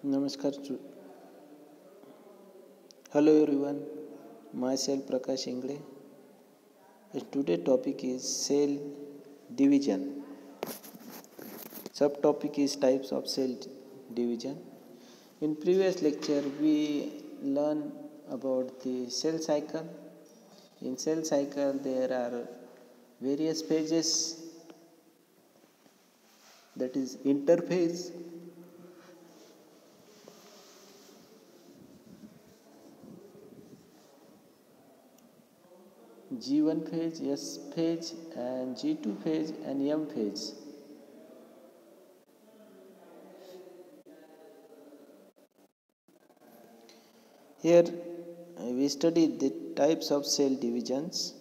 Namaskar. Hello everyone. Myself Prakash Ingle. Today's topic is cell division. Subtopic is types of cell division. In previous lecture we learned about the cell cycle. In cell cycle there are various phases, that is interphase, G1 phase, S phase, and G2 phase and M phase. Here we studied the types of cell divisions.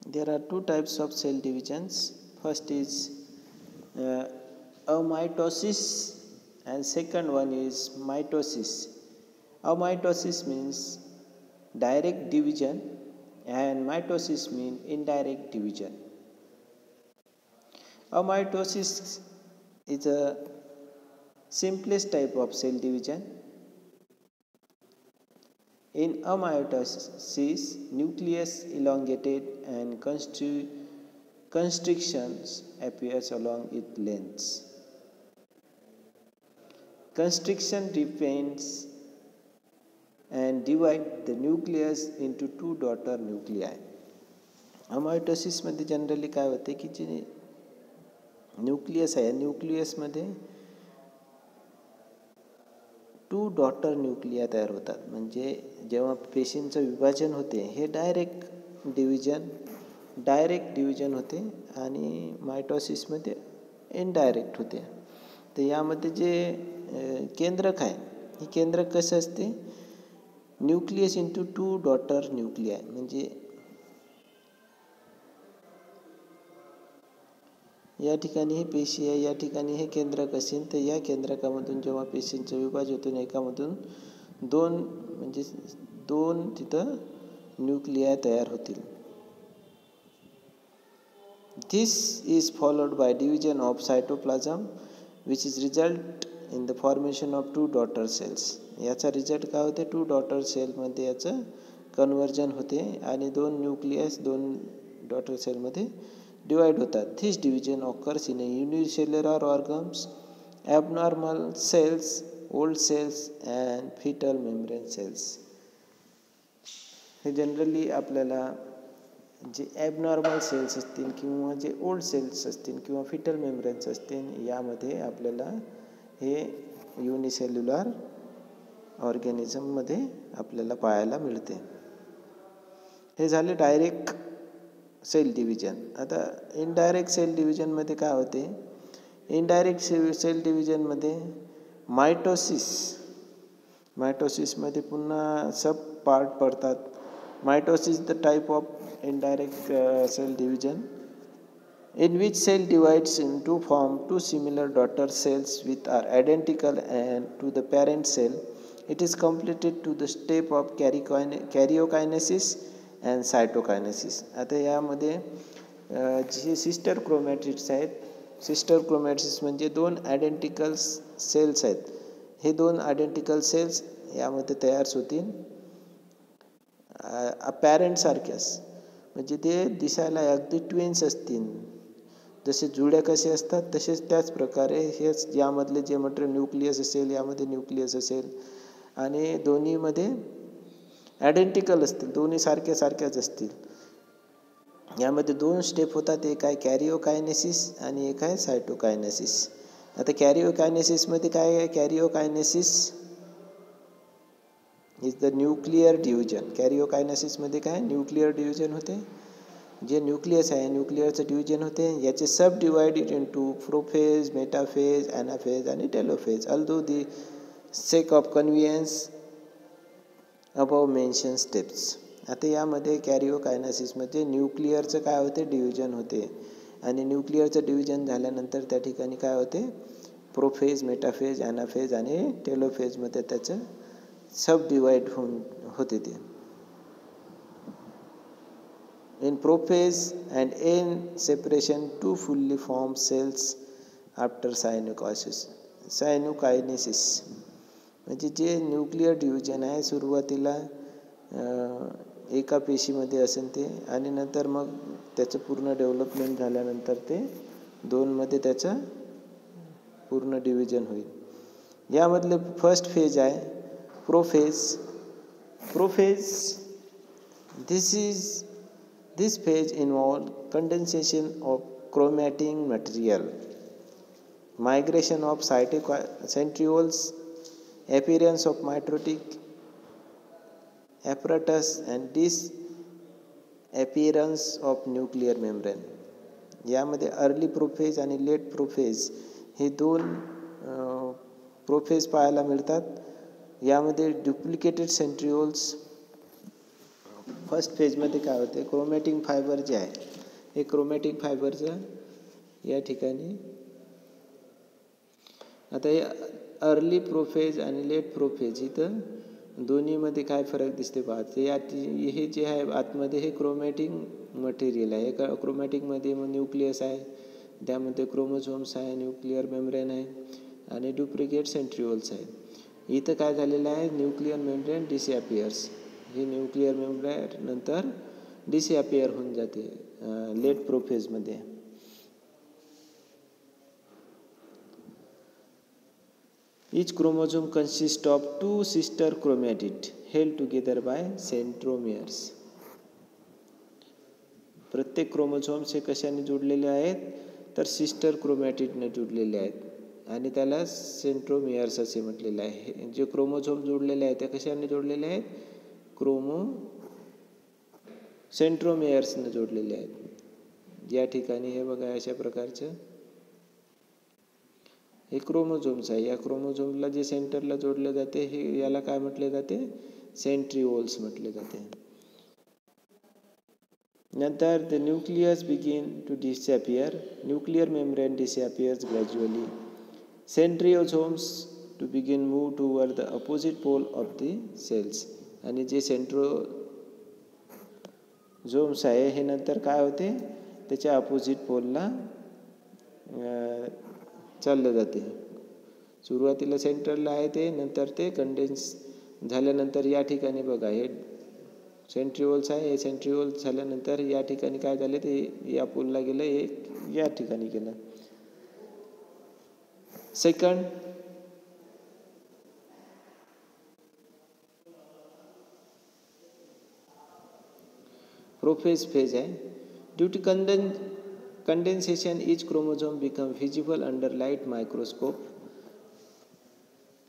There are two types of cell divisions. First is amitosis and second one is mitosis. Amitosis means direct division and mitosis means indirect division. Amitosis is a simplest type of cell division. In amitosis, nucleus elongated and constrictions appears along its lengths. Constriction depends and divide the nucleus into two daughter nuclei. अमायटोसिस मध्ये generally काय होते की जे nucleus आहे, nucleus मध्ये to daughter Nucleya तयार होतात. म्हणजे जेव्हा पेशींचं विभाजन होते हे डायरेक्ट डिव्हिजन होते आणि मायटोसिसमध्ये इनडायरेक्ट होते. तर यामध्ये जे केंद्रक आहे, ही केंद्रक कसं असते, nucleus into two daughter nuclei. म्हणजे या ठिकाणी ही पेशी आहे, या ठिकाणी हे केंद्रक असेल, तर या केंद्रकामधून जेव्हा पेशींचं विभाजन होतं एकामधून दोन तिथं न्यूक्लिया तयार होतील. This is followed by division of cytoplasm which is result in the formation of two daughter cells. याचा रिझल्ट काय होते, टू डॉटर सेलमध्ये याचं कन्वर्जन होते आणि दोन न्यूक्लियस दोन डॉटर सेलमध्ये डिवाइड होतात. This division occurs in a unicellular organs, abnormal cells, old cells and fetal membrane cells. हे जनरली आपल्याला जे ॲबनॉर्मल सेल्स असतील किंवा जे ओल्ड सेल्स असतील किंवा फिटल मेम्ब्रेन्स असतील, यामध्ये आपल्याला हे युनिसेल्युलर ऑर्गॅनिझममध्ये आपल्याला पाहायला मिळते. हे झाले डायरेक्ट सेल डिव्हिजन. आता इनडायरेक्ट सेल डिव्हिजनमध्ये काय होते, इनडायरेक्ट सेल डिव्हिजनमध्ये मायटोसिसमध्ये पुन्हा सब पार्ट पडतात. Mitosis the type of indirect cell division in which cell divides into form two similar daughter cells which are identical and to the parent cell. It is completed to the step of karyokinesis and cytokinesis. आता यामध्ये जे sister chromatids आहेत, sister chromatids म्हणजे दोन identical cells आहेत, हे दोन identical cells यामध्ये तयार होतील पॅरेंट सारख्याच. म्हणजे ते दिसायला अगदी ट्विन्स असतील, जसे जुड्या कसे असतात तसेच त्याच प्रकारे हेच यामधले जे मटेरियल न्यूक्लियस असेल, यामध्ये न्यूक्लियस असेल आणि दोन्हीमध्ये आयडेंटिकल असतील, दोन्ही सारख्याच असतील. यामध्ये दोन स्टेप होतात, एक आहे कॅरिओकायनेसिस आणि एक आहे सायटोकायनेसिस. आता कॅरिओकायनेसिसमध्ये काय आहे, karyokinesis is the nuclear division. कॅरिओकायनेसिसमध्ये काय न्यूक्लिअर डिव्हिजन होते, जे न्यूक्लियस आहे न्यूक्लिअरचं डिव्हिजन होते. याचे subdivided into prophase, metaphase, anaphase आणि telophase. Although the sake of convenience above mention steps. आता यामध्ये कॅरिओकायनेसिसमध्ये न्यूक्लिअरचं काय होते, डिव्हिजन होते आणि न्यूक्लिअरचं डिव्हिजन झाल्यानंतर त्या ठिकाणी काय होते, प्रोफेज, मेटाफेज, ॲनाफेज आणि टेलोफेजमध्ये त्याचं सब डिवाइड होते ते. In prophase and end separation, two fully formed cells after synechosis. सायनोकायनेसिस, म्हणजे जे न्यूक्लिअर डिव्हिजन आहे सुरुवातीला एका पेशीमध्ये असेल ते, आणि नंतर मग त्याचं पूर्ण डेव्हलपमेंट झाल्यानंतर ते 2मध्ये त्याचं पूर्ण डिव्हिजन होईल. यामधले फर्स्ट फेज आहे prophase. This phase involves condensation of chromatin material, migration of centrioles, appearance of mitotic apparatus and disappearance of nuclear membrane. यामध्ये अर्ली प्रोफेज आणि लेट प्रोफेज हे 2 प्रोफेज पाहायला मिळतात. यामध्ये डुप्लिकेटेड सेंट्रिओल्स. फर्स्ट फेजमध्ये काय होते, क्रोमॅटिक फायबर जे आहे हे क्रोमॅटिक फायबरचं या ठिकाणी. आता हे अर्ली प्रोफेज आणि लेट प्रोफेज इथं दोन्हीमध्ये काय फरक दिसते पहा. हे जे आहे आतमध्ये हे क्रोमॅटिक मटेरियल आहे. क्रोमॅटिकमध्ये मग न्यूक्लियस आहे, त्यामध्ये क्रोमोझोम्स आहे, न्यूक्लिअर मेम्ब्रेन आहे आणि डुप्लिकेट सेंट्रिओल्स आहे. इथं काय झालेलं आहे, न्यूक्लिअर मेम्ब्रेन डिसअपियर्स. ही न्यूक्लिअर मेम्ब्रेन नंतर डिसअपियर होऊन जाते late प्रोफेजमध्ये. Each chromosome consists of 2 sister chromatids held together by centromeres. प्रत्येक क्रोमोझोम्स हे कशाने जोडलेले आहेत, तर सिस्टर क्रोमॅटिडने जोडलेले आहेत आणि त्याला सेंट्रोमियर्स असे म्हटलेले आहे. जे क्रोमोझोम जोडलेले आहेत ते कशाने जोडलेले आहेत, सेंट्रोमियर्सने जोडलेले आहेत. या ठिकाणी हे बघा अशा प्रकारचं हे क्रोमोझोम्स आहे. या क्रोमोझोमला जे सेंटरला जोडले जाते हे याला काय म्हटले जाते, सेंट्रिओल्स म्हटले जाते. नंतर the nucleus begin to disappear, nuclear membrane disappears gradually, centrosomes to begin move toward the opposite pole of the cells. आणि जे सेंट्रोझोम्स आहे हे नंतर काय होते, त्याच्या अपोजिट पोलला चाललं जाते. सुरुवातीला सेंटरला आहे ते, नंतर ते कंडेन्स झाल्यानंतर या ठिकाणी बघा हे सेंट्रिओल्स आहे. हे सेंट्रिओल्स झाल्यानंतर या ठिकाणी काय झाले, ते या पोलला गेलं, एक या ठिकाणी गेलं. सेकंड प्रोफेज फेज आहे. Due to condensation each chromosome become visible under light microscope.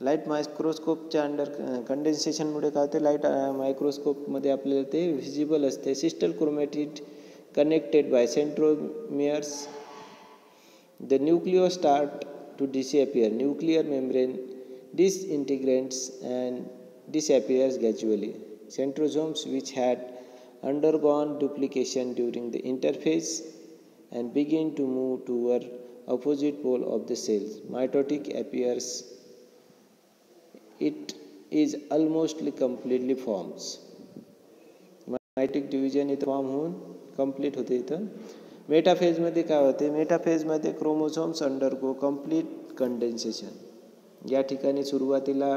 Light मायक्रोस्कोपच्या अंडर कंडेन्सेशनमुळे काय होते, लाईट मायक्रोस्कोपमध्ये आपल्याला ते व्हिजिबल असते. Sister chromatid connected by centromeres. The nucleoli start to disappear, nuclear membrane disintegrates and disappears gradually. Centrosomes which had undergone duplication during the interphase and begin to move toward opposite pole of the cells. Mitotic appears. It is almost completely forms. Mitotic division इथं form होऊन complete होते. इथं मेटाफेजमध्ये काय होते, मेटाफेजमध्ये chromosomes undergo complete condensation. या ठिकाणी सुरुवातीला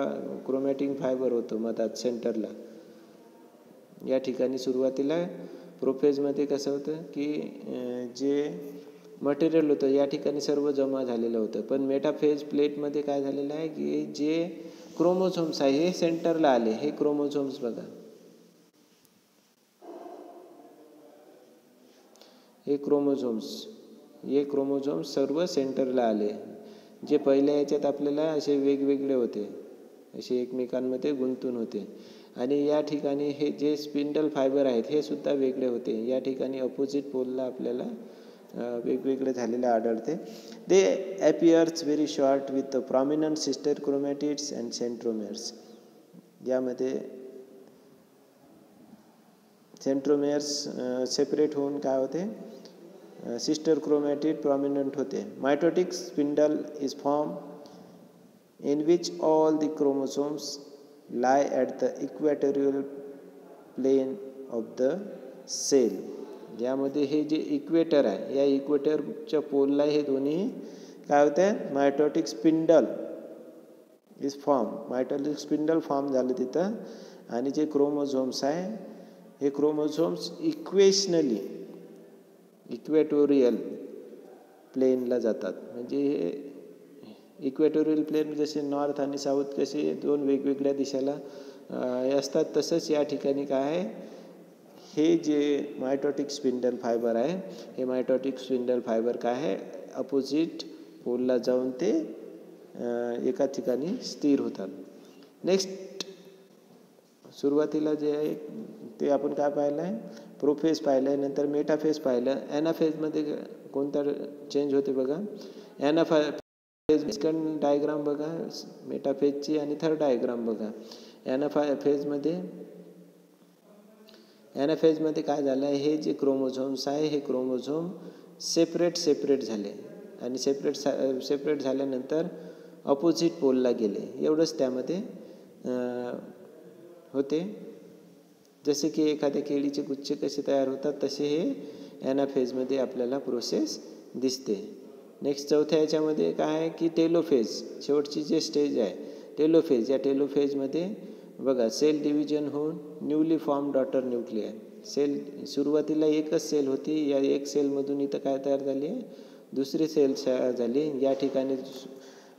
chromatic fibre होतं मधात सेंटरला. या ठिकाणी सुरुवातीला प्रोफेजमध्ये कसं होतं की जे मटेरियल होतं या ठिकाणी सर्व जमा झालेलं होतं. पण मेटाफेज प्लेटमध्ये काय झालेलं आहे की जे क्रोमोझोम्स आहे हे सेंटरला आले. हे क्रोमोझोम्स बघा, हे क्रोमोझोम्स सर्व सेंटरला आले. जे पहिल्या याच्यात आपल्याला असे वेगवेगळे होते, असे एकमेकांमध्ये गुंतून होते. आणि या ठिकाणी हे जे स्पिंडल फायबर आहेत हे सुद्धा वेगळे होते. या ठिकाणी अपोजिट पोलला आपल्याला वेगवेगळे झालेले आढळते. They appears very short with prominent sister chromatids and centromeres. यामध्ये सेंट्रोमेअर्स सेपरेट होऊन काय होते, सिस्टर क्रोमॅटिड प्रॉमिनंट होते. Mitotic spindle is form in which all the chromosomes lie at the equatorial plane of the cell. यामध्ये हे जे equator आहे या इक्वेटरच्या पोलला हे दोन्ही काय होते, mitotic spindle is form. Mitotic spindle form झालं तिथं आणि जे क्रोमोझोम्स आहे हे क्रोमोझोम्स इक्वेटोरियल प्लेनला जातात. म्हणजे हे इक्वेटोरियल प्लेन जसे नॉर्थ आणि साऊथ कसे दोन वेगवेगळ्या दिशेला असतात, तसंच या ठिकाणी काय आहे, हे जे मायटोटिक स्पिंडल फायबर आहे हे मायटोटिक स्पिंडल फायबर काय आहे, अपोजिट पोलला जाऊन ते एका ठिकाणी स्थिर होतात. नेक्स्ट सुरुवातीला जे आहे ते आपण काय पाहिलं आहे, प्रोफेज पाहिलं आहे, नंतर मेटाफेज पाहिलं. ॲनाफेजमध्ये कोणता चेंज होते बघा. ॲनाफेज सेकंड डायग्राम बघा मेटाफेजची आणि थर्ड डायग्राम बघा. ॲनाफेजमध्ये काय झालं आहे, हे जे क्रोमोझोम्स आहे हे क्रोमोझोम सेपरेट झाले आणि सेपरेट झाल्यानंतर अपोजिट पोलला गेले. एवढंच त्यामध्ये होते. जसे की एखाद्या केळीचे गुच्छे कसे तयार होतात तसे हे ॲनाफेजमध्ये आपल्याला प्रोसेस दिसते. नेक्स्ट चौथ्या याच्यामध्ये काय आहे की टेलोफेज, शेवटची जे स्टेज आहे टेलोफेज. या टेलोफेजमध्ये बघा सेल डिव्हिजन होऊन newly formed daughter nuclei. Cell सुरुवातीला एकच सेल होती, या एक सेलमधून इथं काय तयार झाली आहे, दुसरी सेल झाली. या ठिकाणी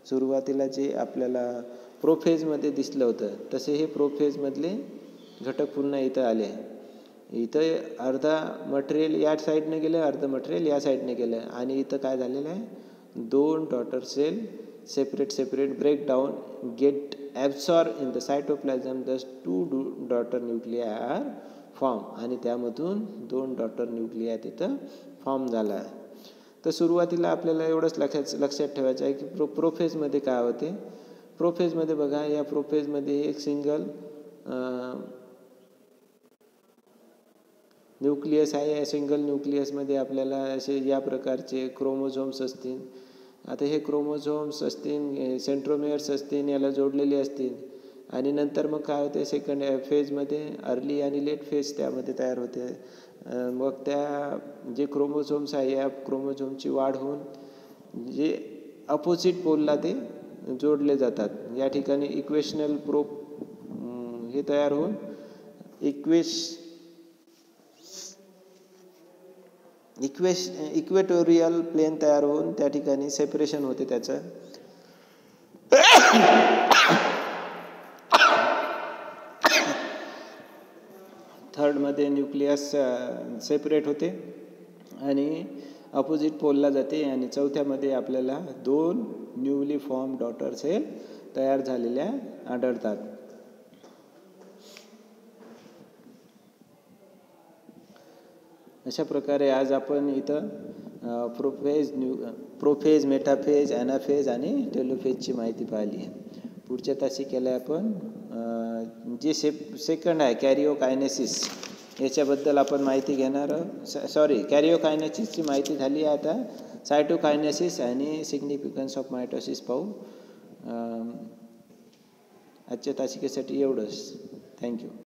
सुरुवातीला जे आपल्याला प्रोफेजमध्ये दिसलं होतं तसे हे प्रोफेजमधले घटक पुन्हा इथं आले. इथं अर्धा मटेरियल या साईडने गेलं, अर्धं मटेरियल या साईडने गेलं आणि इथं काय झालेलं आहे, दोन daughter cell separate break down get absorb in the cytoplasm. Thus two daughter nuclei are form आणि त्यामधून दोन डॉटर न्यूक्लिया तिथं फॉर्म झाला आहे. तर सुरुवातीला आपल्याला एवढंच लक्षात ठेवायचं आहे की प्रोफेजमध्ये काय होते. प्रोफेजमध्ये बघा, या प्रोफेजमध्ये एक सिंगल न्यूक्लियस आहे. या सिंगल न्यूक्लियसमध्ये आपल्याला असे या प्रकारचे क्रोमोझोम्स असतील. आता हे क्रोमोझोम्स असतील, सेंट्रोमियर्स असतील, याला जोडलेले असतील आणि नंतर मग काय होते, सेकंड फेजमध्ये अर्ली आणि लेट फेज त्यामध्ये तयार होते. मग त्या जे क्रोमोझोम्स आहे या क्रोमोझोमची वाढ होऊन जे अपोजिट पोलला ते जोडले जातात. या ठिकाणी इक्वेशनल हे तयार होऊन इक्वेटोरियल प्लेन तयार होऊन त्या ठिकाणी सेपरेशन होते त्याचं. थर्डमध्ये न्यूक्लियस सेपरेट होते आणि अपोजिट पोलला जाते आणि चौथ्यामध्ये आपल्याला दोन न्यूली फॉर्म डॉटर सेल तयार झालेल्या आढळतात. अशा प्रकारे आज आपण इथं प्रोफेज, मेटाफेज, ॲनाफेज आणि टेलोफेजची माहिती पाहिली आहे. पुढच्या तासिकेला आपण जे सेकंड आहे कॅरिओकायनेसिस याच्याबद्दल आपण माहिती घेणार. कॅरिओकायनेसिसची माहिती झाली आहे. आता सायटोकायनेसिस आणि सिग्निफिकन्स ऑफ मायटोसिस पाहू. आजच्या तासिकेसाठी एवढंच. थँक्यू.